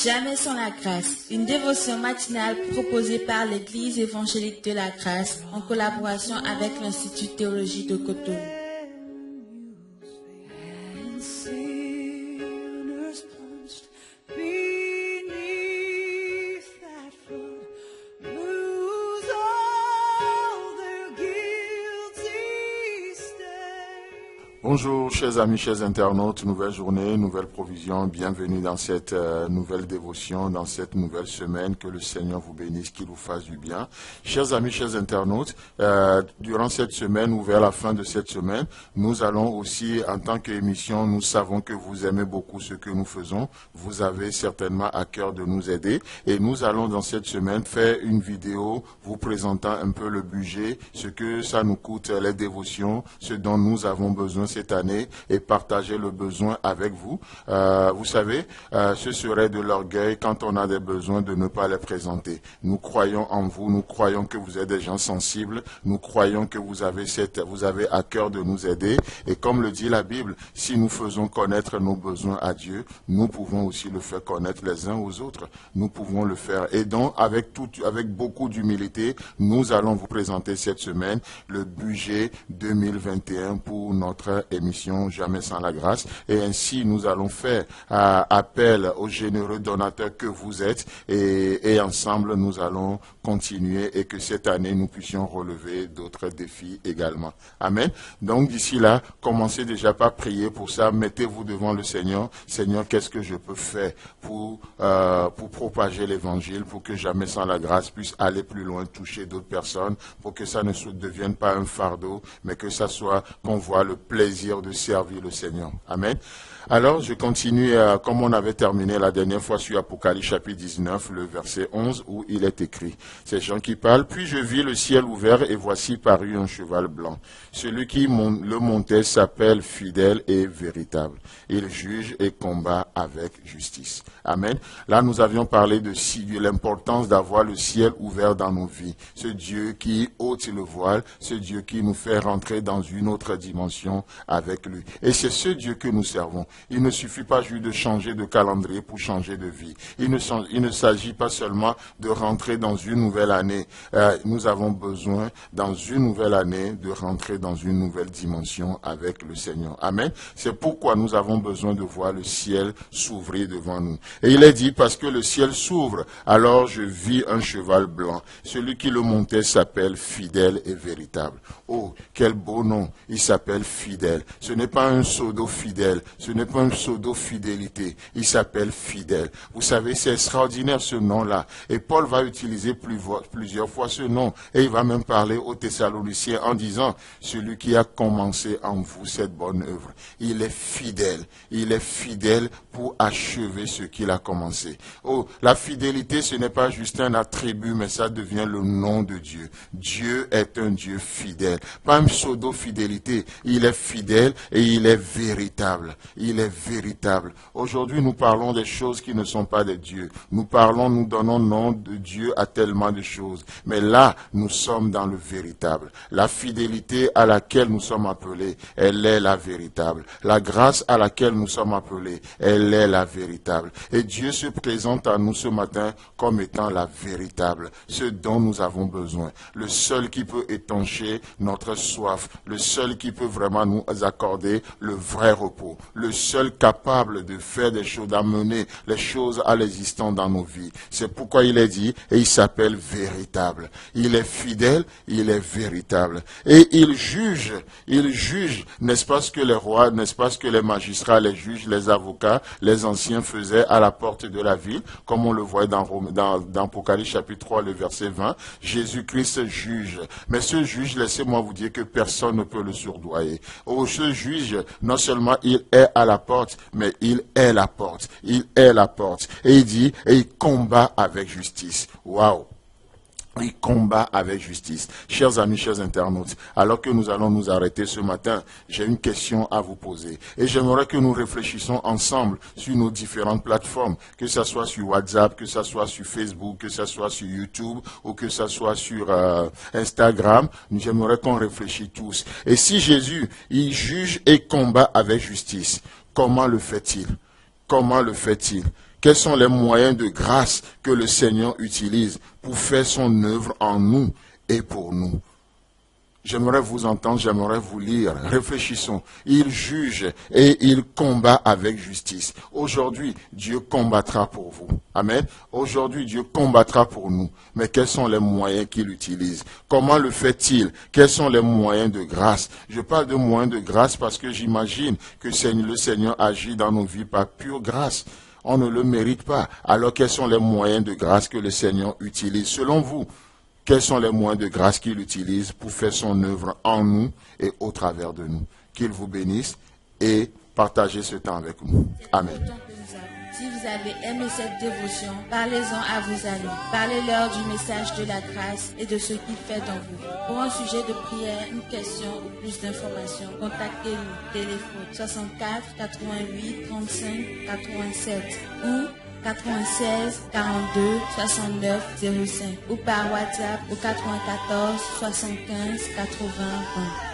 Jamais sans la grâce, une dévotion matinale proposée par l'Église évangélique de la grâce en collaboration avec l'Institut de théologie de Cotonou. Bonjour chers amis, chers internautes, nouvelle journée, nouvelle provision, bienvenue dans cette nouvelle dévotion, dans cette nouvelle semaine, que le Seigneur vous bénisse, qu'il vous fasse du bien. Chers amis, chers internautes, durant cette semaine ou vers la fin de cette semaine, nous allons aussi, en tant qu'émission, nous savons que vous aimez beaucoup ce que nous faisons, vous avez certainement à cœur de nous aider et nous allons dans cette semaine faire une vidéo vous présentant un peu le budget, ce que ça nous coûte les dévotions, ce dont nous avons besoin cette année et partager le besoin avec vous. Vous savez, ce serait de l'orgueil quand on a des besoins de ne pas les présenter. Nous croyons en vous, nous croyons que vous êtes des gens sensibles, nous croyons que vous avez à cœur de nous aider et comme le dit la Bible, si nous faisons connaître nos besoins à Dieu, nous pouvons aussi le faire connaître les uns aux autres. Nous pouvons le faire. Et donc, avec beaucoup d'humilité, nous allons vous présenter cette semaine le budget 2021 pour notre émission Jamais sans la grâce et ainsi nous allons faire appel aux généreux donateurs que vous êtes et ensemble nous allons continuer et que cette année nous puissions relever d'autres défis également. Amen. Donc d'ici là, commencez déjà par prier pour ça, mettez-vous devant le Seigneur. Seigneur, qu'est-ce que je peux faire pour propager l'évangile, pour que Jamais sans la grâce puisse aller plus loin, toucher d'autres personnes, pour que ça ne devienne pas un fardeau, mais que ça soit qu'on voit le plaisir de servir le Seigneur. Amen. Alors, je continue, comme on avait terminé la dernière fois sur Apocalypse chapitre 19, le verset 11, où il est écrit, c'est Jean qui parle, « Puis je vis le ciel ouvert et voici parut un cheval blanc. Celui qui le montait s'appelle fidèle et véritable. Il juge et combat avec justice. » Amen. Là, nous avions parlé de l'importance d'avoir le ciel ouvert dans nos vies. Ce Dieu qui ôte le voile, ce Dieu qui nous fait rentrer dans une autre dimension avec lui. Et c'est ce Dieu que nous servons. Il ne suffit pas juste de changer de calendrier pour changer de vie. Il ne s'agit pas seulement de rentrer dans une nouvelle année. Nous avons besoin, dans une nouvelle année, de rentrer dans une nouvelle dimension avec le Seigneur. Amen. C'est pourquoi nous avons besoin de voir le ciel s'ouvrir devant nous. Et il est dit, parce que le ciel s'ouvre, alors je vis un cheval blanc. Celui qui le montait s'appelle fidèle et véritable. Oh, quel beau nom. Il s'appelle fidèle. Ce n'est pas un pseudo fidèle. Ce n'est pas un pseudo-fidélité, il s'appelle fidèle. Vous savez, c'est extraordinaire ce nom-là. Et Paul va utiliser plusieurs fois ce nom. Et il va même parler aux Thessaloniciens en disant, celui qui a commencé en vous cette bonne œuvre, il est fidèle. Il est fidèle pour achever ce qu'il a commencé. Oh, la fidélité, ce n'est pas juste un attribut, mais ça devient le nom de Dieu. Dieu est un Dieu fidèle. Pas une pseudo-fidélité. Il est fidèle et il est véritable. Il est véritable. Aujourd'hui, nous parlons des choses qui ne sont pas de Dieu. Nous donnons nom de Dieu à tellement de choses. Mais là, nous sommes dans le véritable. La fidélité à laquelle nous sommes appelés, elle est la véritable. La grâce à laquelle nous sommes appelés, elle est la véritable. Et Dieu se présente à nous ce matin comme étant la véritable. Ce dont nous avons besoin. Le seul qui peut étancher notre soif. Le seul qui peut vraiment nous accorder le vrai repos. Le seul capable de faire des choses, d'amener les choses à l'existence dans nos vies. C'est pourquoi il est dit, et il s'appelle véritable. Il est fidèle, il est véritable. Et il juge, n'est-ce pas ce que les rois, n'est-ce pas ce que les magistrats, les juges, les avocats, les anciens faisaient à la porte de la ville, comme on le voit dans Apocalypse chapitre 3, le verset 20. Jésus-Christ juge. Mais ce juge, laissez-moi vous dire que personne ne peut le surdoyer. Oh, ce juge, non seulement il est à la porte, mais il est la porte. Il est la porte. Et il dit, et il combat avec justice. Waouh! Il combat avec justice. Chers amis, chers internautes, alors que nous allons nous arrêter ce matin, j'ai une question à vous poser. Et j'aimerais que nous réfléchissions ensemble sur nos différentes plateformes, que ce soit sur WhatsApp, que ce soit sur Facebook, que ce soit sur YouTube ou que ce soit sur Instagram. J'aimerais qu'on réfléchisse tous. Et si Jésus, il juge et combat avec justice, comment le fait-il? Comment le fait-il? Quels sont les moyens de grâce que le Seigneur utilise pour faire son œuvre en nous et pour nous? J'aimerais vous entendre, j'aimerais vous lire. Réfléchissons. Il juge et il combat avec justice. Aujourd'hui, Dieu combattra pour vous. Amen. Aujourd'hui, Dieu combattra pour nous. Mais quels sont les moyens qu'il utilise? Comment le fait-il? Quels sont les moyens de grâce? Je parle de moyens de grâce parce que j'imagine que le Seigneur agit dans nos vies par pure grâce. On ne le mérite pas. Alors quels sont les moyens de grâce que le Seigneur utilise selon vous? Quels sont les moyens de grâce qu'il utilise pour faire son œuvre en nous et au travers de nous? Qu'il vous bénisse et partagez ce temps avec nous. Amen. Si vous avez aimé cette dévotion, parlez-en à vos amis. Parlez-leur du message de la grâce et de ce qu'il fait dans vous. Pour un sujet de prière, une question ou plus d'informations, contactez-nous. Téléphone 64 88 35 87 ou 96 42 69 05 ou par WhatsApp au 94 75 80 20.